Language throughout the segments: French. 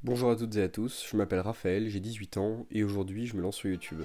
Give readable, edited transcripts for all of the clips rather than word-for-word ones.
Bonjour à toutes et à tous, je m'appelle Raphaël, j'ai 18 ans et aujourd'hui je me lance sur YouTube.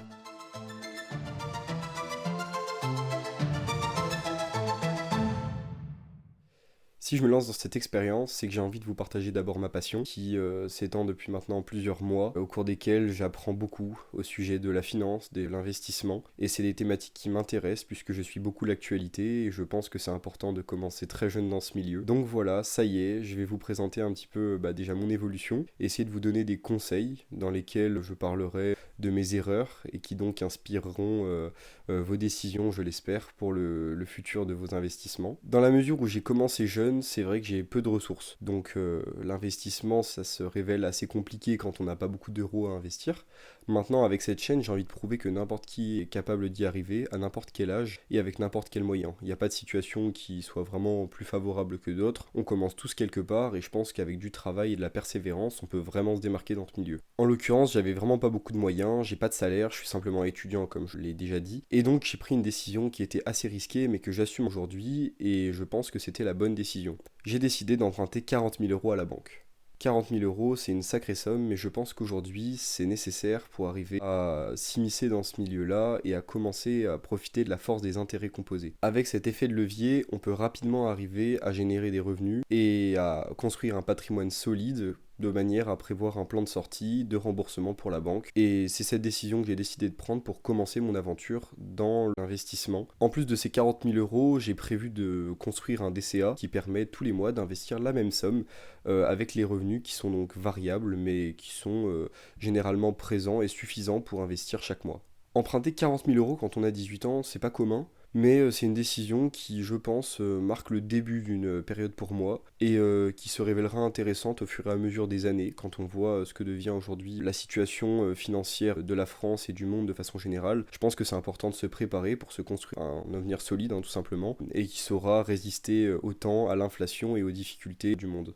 Si je me lance dans cette expérience, c'est que j'ai envie de vous partager d'abord ma passion, qui s'étend depuis maintenant plusieurs mois, au cours desquels j'apprends beaucoup au sujet de la finance, de l'investissement, et c'est des thématiques qui m'intéressent puisque je suis beaucoup l'actualité et je pense que c'est important de commencer très jeune dans ce milieu. Donc voilà, ça y est, je vais vous présenter un petit peu déjà mon évolution, essayer de vous donner des conseils dans lesquels je parlerai de mes erreurs et qui donc inspireront vos décisions, je l'espère, pour le futur de vos investissements. Dans la mesure où j'ai commencé jeune, c'est vrai que j'ai peu de ressources. Donc l'investissement, ça se révèle assez compliqué quand on n'a pas beaucoup d'euros à investir. Maintenant, avec cette chaîne, j'ai envie de prouver que n'importe qui est capable d'y arriver, à n'importe quel âge et avec n'importe quel moyen. Il n'y a pas de situation qui soit vraiment plus favorable que d'autres. On commence tous quelque part et je pense qu'avec du travail et de la persévérance, on peut vraiment se démarquer dans ce milieu. En l'occurrence, j'avais vraiment pas beaucoup de moyens, j'ai pas de salaire, je suis simplement étudiant comme je l'ai déjà dit. Et donc j'ai pris une décision qui était assez risquée mais que j'assume aujourd'hui et je pense que c'était la bonne décision. J'ai décidé d'emprunter 40 000 euros à la banque. 40 000 euros, c'est une sacrée somme, mais je pense qu'aujourd'hui, c'est nécessaire pour arriver à s'immiscer dans ce milieu-là et à commencer à profiter de la force des intérêts composés. Avec cet effet de levier, on peut rapidement arriver à générer des revenus et à construire un patrimoine solide de manière à prévoir un plan de sortie, de remboursement pour la banque. Et c'est cette décision que j'ai décidé de prendre pour commencer mon aventure dans l'investissement. En plus de ces 40 000 euros, j'ai prévu de construire un DCA qui permet tous les mois d'investir la même somme avec les revenus qui sont donc variables mais qui sont généralement présents et suffisants pour investir chaque mois. Emprunter 40 000 euros quand on a 18 ans, c'est pas commun, mais c'est une décision qui, je pense, marque le début d'une période pour moi et qui se révélera intéressante au fur et à mesure des années quand on voit ce que devient aujourd'hui la situation financière de la France et du monde de façon générale. Je pense que c'est important de se préparer pour se construire un avenir solide, tout simplement, et qui saura résister autant à l'inflation et aux difficultés du monde.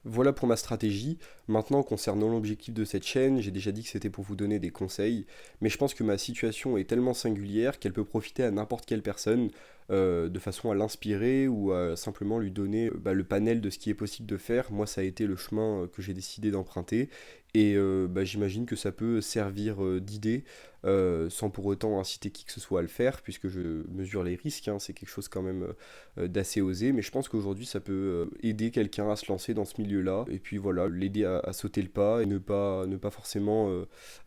Voilà pour ma stratégie. Maintenant, concernant l'objectif de cette chaîne, j'ai déjà dit que c'était pour vous donner des conseils, mais je pense que ma situation est tellement singulière qu'elle peut profiter à n'importe quelle personne de façon à l'inspirer ou à simplement lui donner le panel de ce qui est possible de faire. Moi, ça a été le chemin que j'ai décidé d'emprunter et j'imagine que ça peut servir d'idée sans pour autant inciter qui que ce soit à le faire, puisque je mesure les risques, c'est quelque chose quand même d'assez osé, mais je pense qu'aujourd'hui ça peut aider quelqu'un à se lancer dans ce milieu-là, et puis voilà, l'aider à sauter le pas et ne pas forcément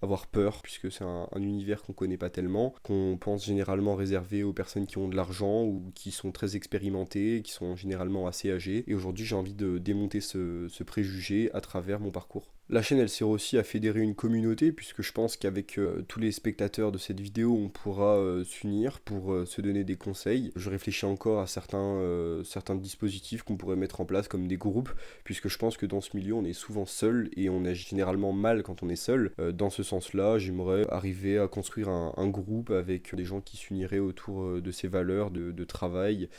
avoir peur, puisque c'est un univers qu'on connaît pas tellement, qu'on pense généralement réservé aux personnes qui ont de l'argent ou qui sont très expérimentées, qui sont généralement assez âgées, et aujourd'hui j'ai envie de démonter ce préjugé à travers mon parcours. La chaîne, elle sert aussi à fédérer une communauté, puisque je pense qu'avec tous les spectateurs de cette vidéo, on pourra s'unir pour se donner des conseils. Je réfléchis encore à certains dispositifs qu'on pourrait mettre en place, comme des groupes, puisque je pense que dans ce milieu, on est souvent seul et on a généralement mal quand on est seul. Dans ce sens-là, j'aimerais arriver à construire un groupe avec des gens qui s'uniraient autour de ces valeurs de travail,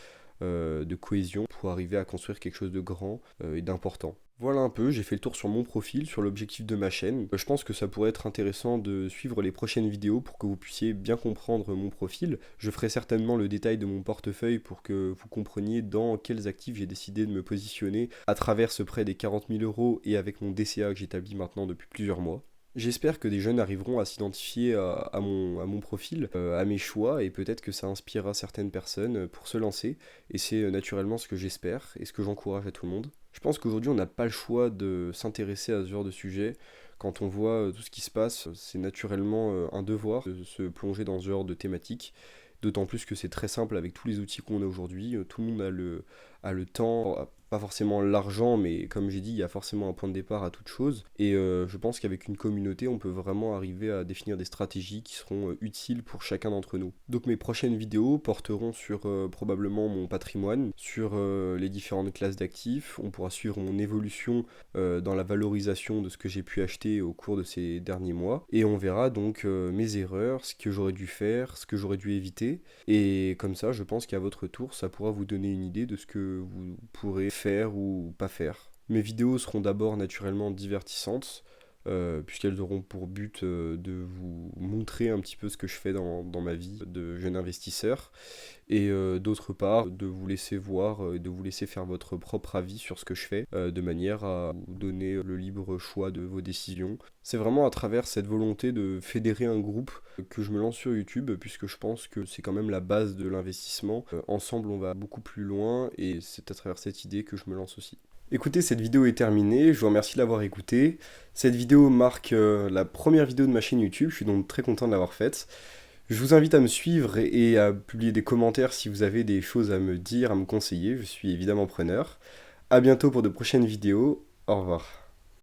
de cohésion, pour arriver à construire quelque chose de grand et d'important. Voilà un peu, j'ai fait le tour sur mon profil, sur l'objectif de ma chaîne. Je pense que ça pourrait être intéressant de suivre les prochaines vidéos pour que vous puissiez bien comprendre mon profil. Je ferai certainement le détail de mon portefeuille pour que vous compreniez dans quels actifs j'ai décidé de me positionner à travers ce prêt des 40 000 euros et avec mon DCA que j'établis maintenant depuis plusieurs mois. J'espère que des jeunes arriveront à s'identifier à mon profil, à mes choix, et peut-être que ça inspirera certaines personnes pour se lancer. Et c'est naturellement ce que j'espère et ce que j'encourage à tout le monde. Je pense qu'aujourd'hui, on n'a pas le choix de s'intéresser à ce genre de sujet. Quand on voit tout ce qui se passe, c'est naturellement un devoir de se plonger dans ce genre de thématique. D'autant plus que c'est très simple avec tous les outils qu'on a aujourd'hui. Tout le monde a le temps, pas forcément l'argent, mais comme j'ai dit, il y a forcément un point de départ à toute chose. Et je pense qu'avec une communauté, on peut vraiment arriver à définir des stratégies qui seront utiles pour chacun d'entre nous. Donc mes prochaines vidéos porteront sur probablement mon patrimoine, sur les différentes classes d'actifs. On pourra suivre mon évolution dans la valorisation de ce que j'ai pu acheter au cours de ces derniers mois. Et on verra donc mes erreurs, ce que j'aurais dû faire, ce que j'aurais dû éviter. Et comme ça, je pense qu'à votre tour, ça pourra vous donner une idée de ce que vous pourrez faire ou pas faire. Mes vidéos seront d'abord naturellement divertissantes, puisqu'elles auront pour but de vous montrer un petit peu ce que je fais dans ma vie de jeune investisseur, et d'autre part de vous laisser voir, de vous laisser faire votre propre avis sur ce que je fais, de manière à vous donner le libre choix de vos décisions. C'est vraiment à travers cette volonté de fédérer un groupe que je me lance sur YouTube, puisque je pense que c'est quand même la base de l'investissement. Ensemble, on va beaucoup plus loin, et c'est à travers cette idée que je me lance aussi. Écoutez, cette vidéo est terminée, je vous remercie de l'avoir écoutée. Cette vidéo marque la première vidéo de ma chaîne YouTube, je suis donc très content de l'avoir faite. Je vous invite à me suivre et à publier des commentaires si vous avez des choses à me dire, à me conseiller, je suis évidemment preneur. A bientôt pour de prochaines vidéos, au revoir.